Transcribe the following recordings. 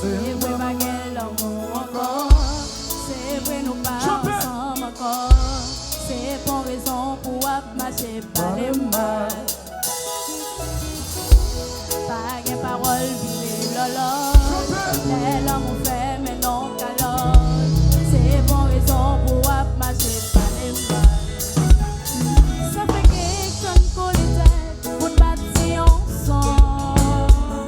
C'est vrai, ma gueule, l'amour encore. C'est vrai, nous pas ensemble encore. C'est pour raison pour marcher par les mal. Pas de parole, vile, lolo. Les l'amour fait, mais non, calotte. C'est pour raison pour marcher par les mal. Ça fait quelqu'un qu'on était pour bâtir ensemble.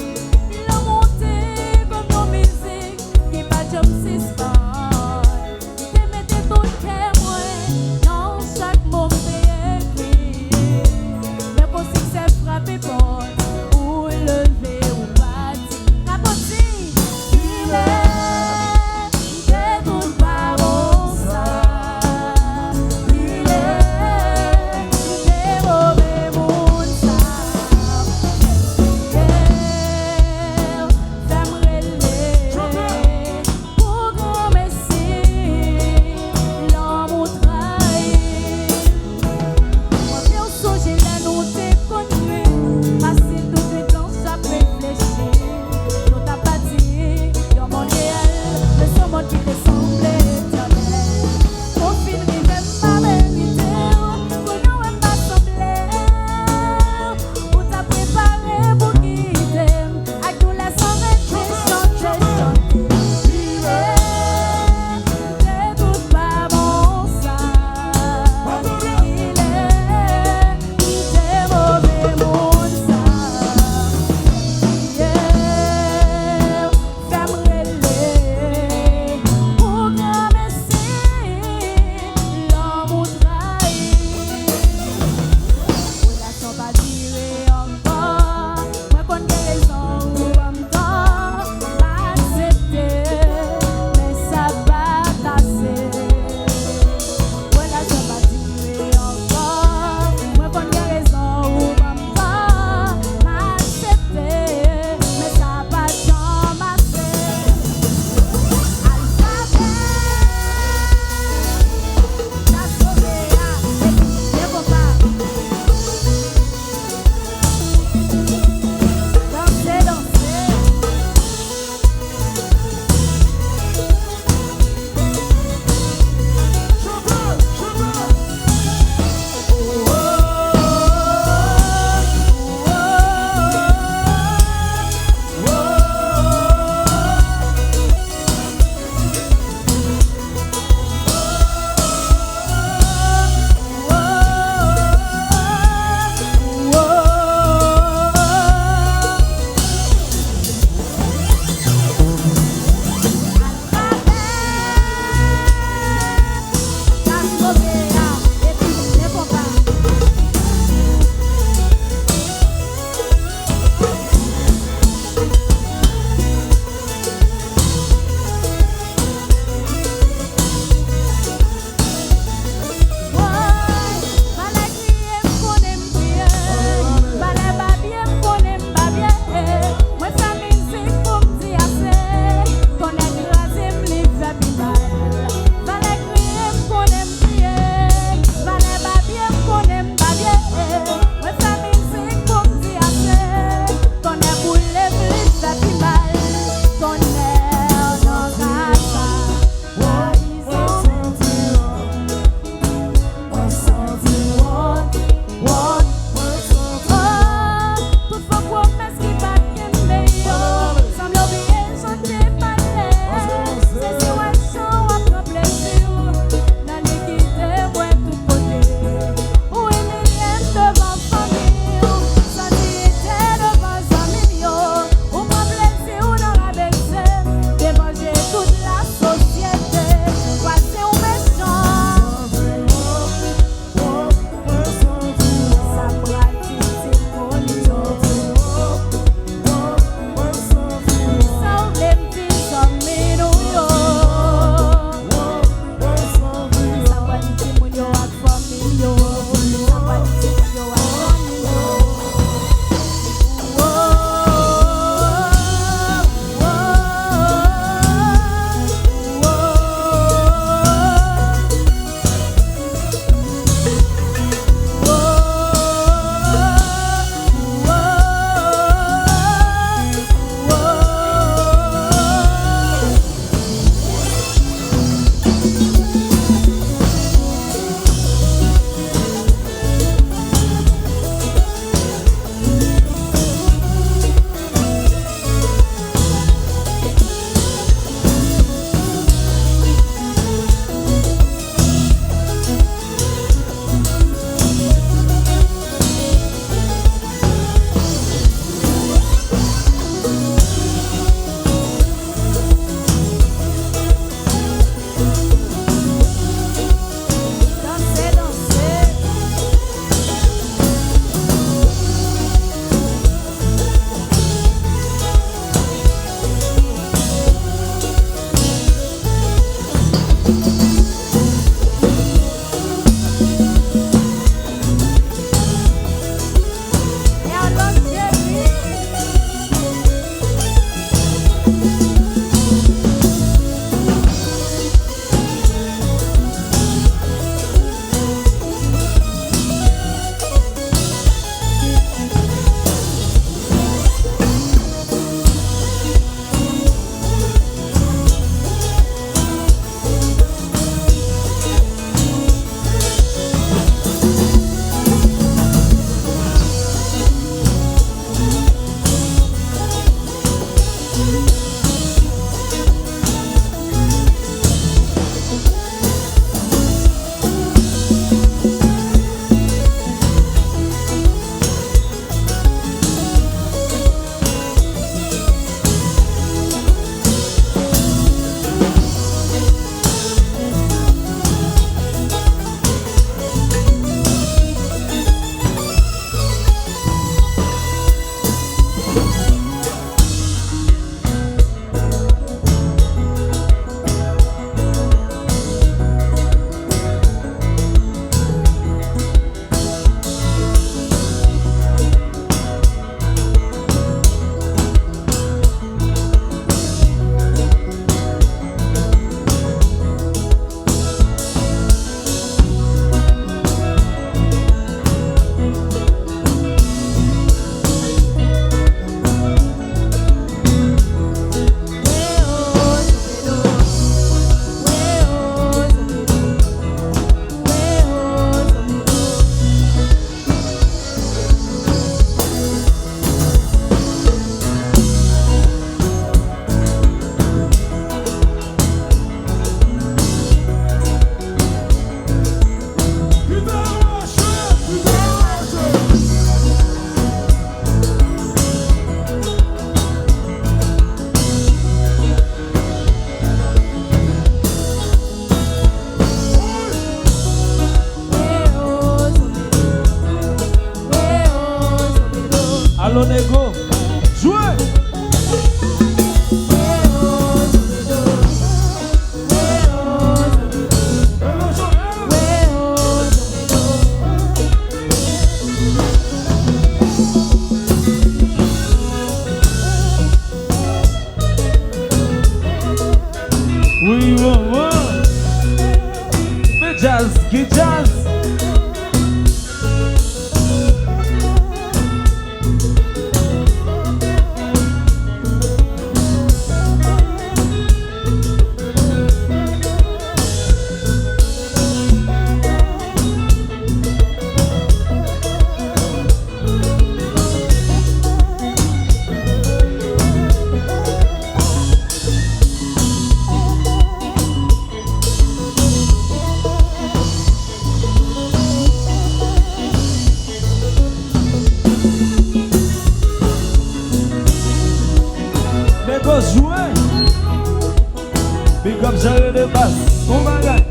La montée comme nos musiques qui pas de suspens. Te mettez tout le cœur dans chaque mot écrit. Mais pour succès frappé pour lever ou bâtir. Allons, négo. Jouez. Oui, maman. Mais jazz, qui jazz. Jouer, big up Jarre de basse, on va gagner.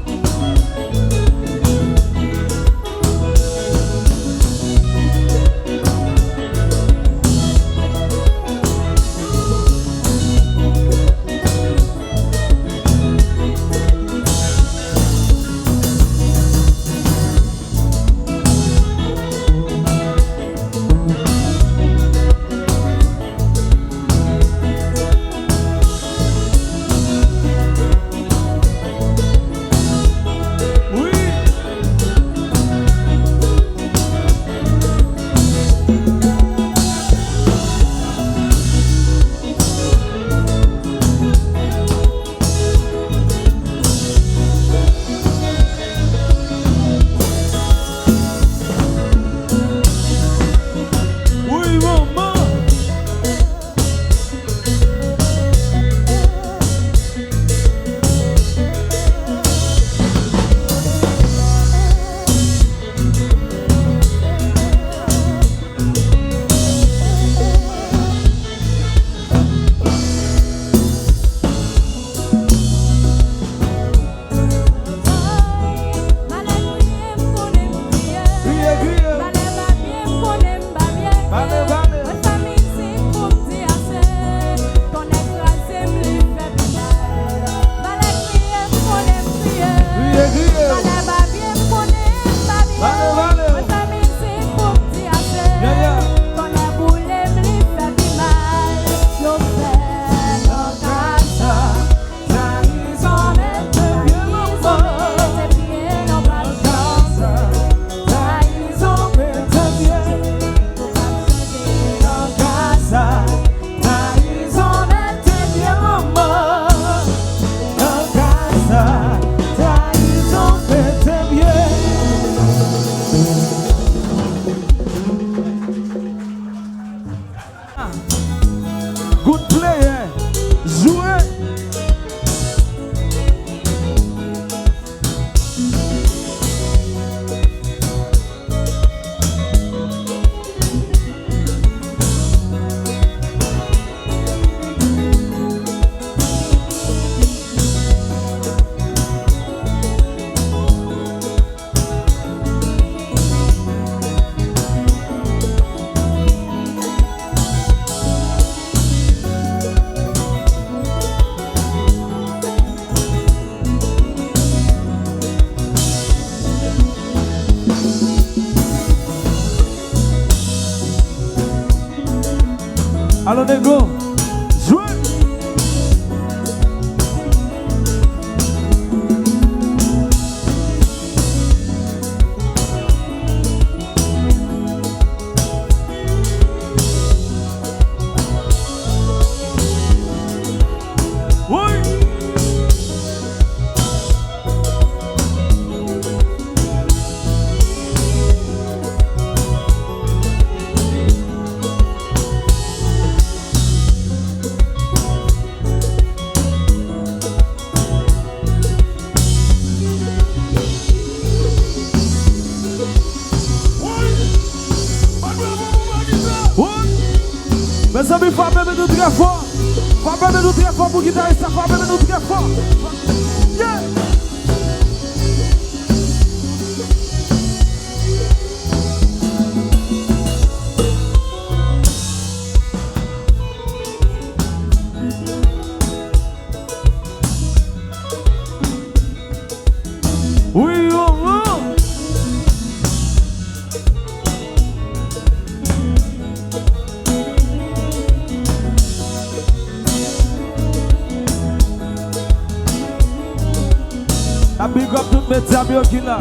Good player, jouez. Allons, négo, jouez. Mes amis, faut appeler nous très fort. Faut appeler nous très fort pour guitariste. Faut appeler nous très fort. Yeah. Tabio qui là.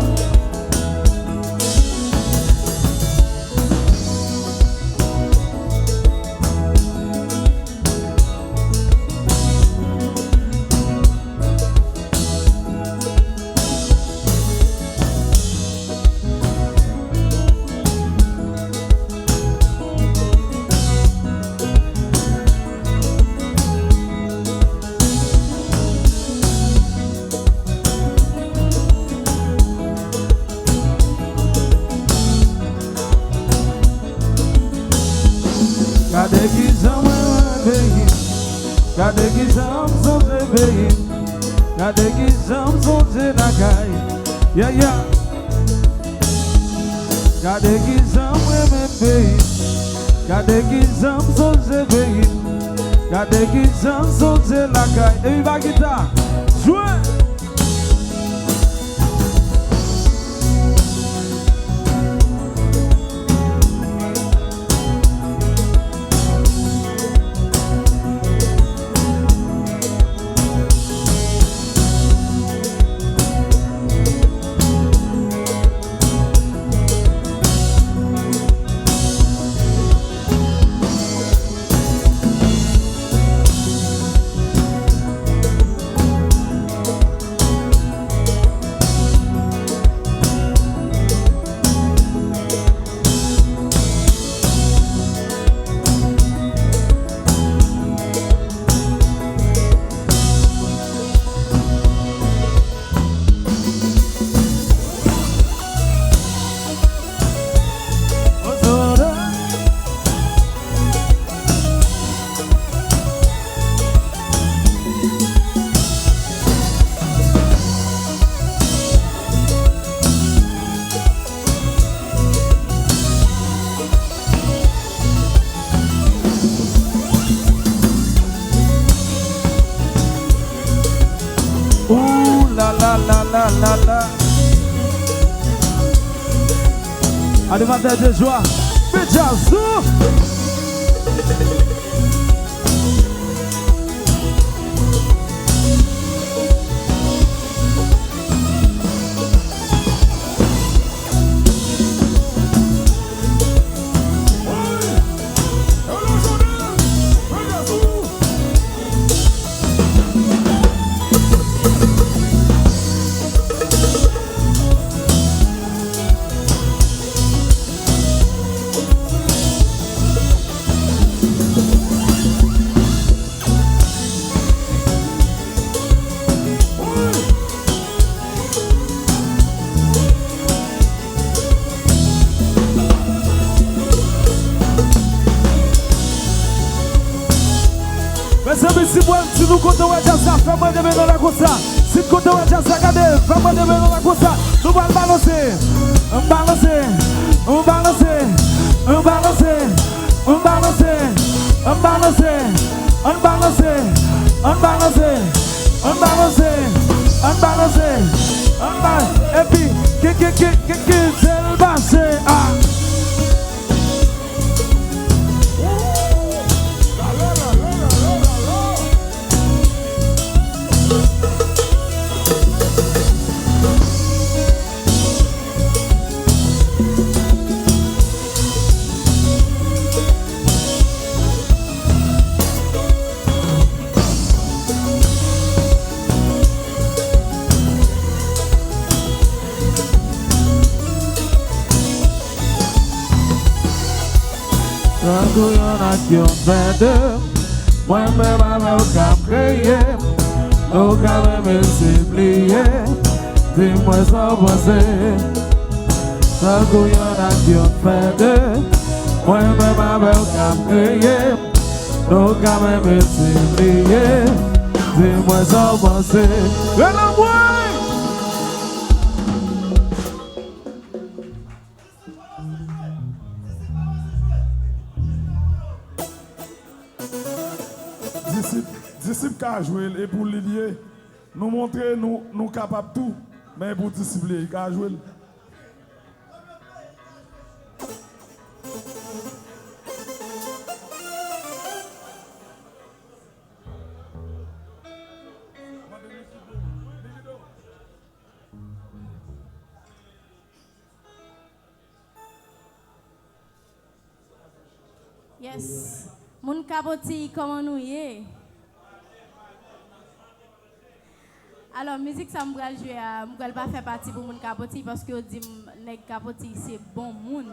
Gade ki zam son se veyi, gade ki zam son se nakay, yeah yeah. Gade ki zam wemen veyi, gade ki zam son se veyi, gade ki zam son se nakay. Et il va guitare, jouez. La. Animateur de joie, Péjazou. Si nous comptons à Jazza, fais-moi de dans la course. Si nous comptons à Jazza, regardez, fais-moi de dans la course. Nous allons balancer, on balancer, on balancer, on balancer, on balancer, on balancer, on balancer, on balancer, on balancer, on balancer, on balancer. Et puis, c'est le bassin. Yon fede, moi-même avec aucun prier, aucun même s'oublier, dis-moi sans penser. Tant qu'il y en a qui ont fede, moi-même avec aucun prier, aucun même s'oublier, dis-moi sans penser. Disciple qui a joué et pour l'idée, nous montrer nous capables tout, mais pour discipler, qui a joué. Yes. Moun Kapoti, comment nous y est? Alors, musique, ça m'a joué à. Je ne vais pas faire partie pour Moun Kapoti parce que dit Nèg Kapoti, c'est bon moun.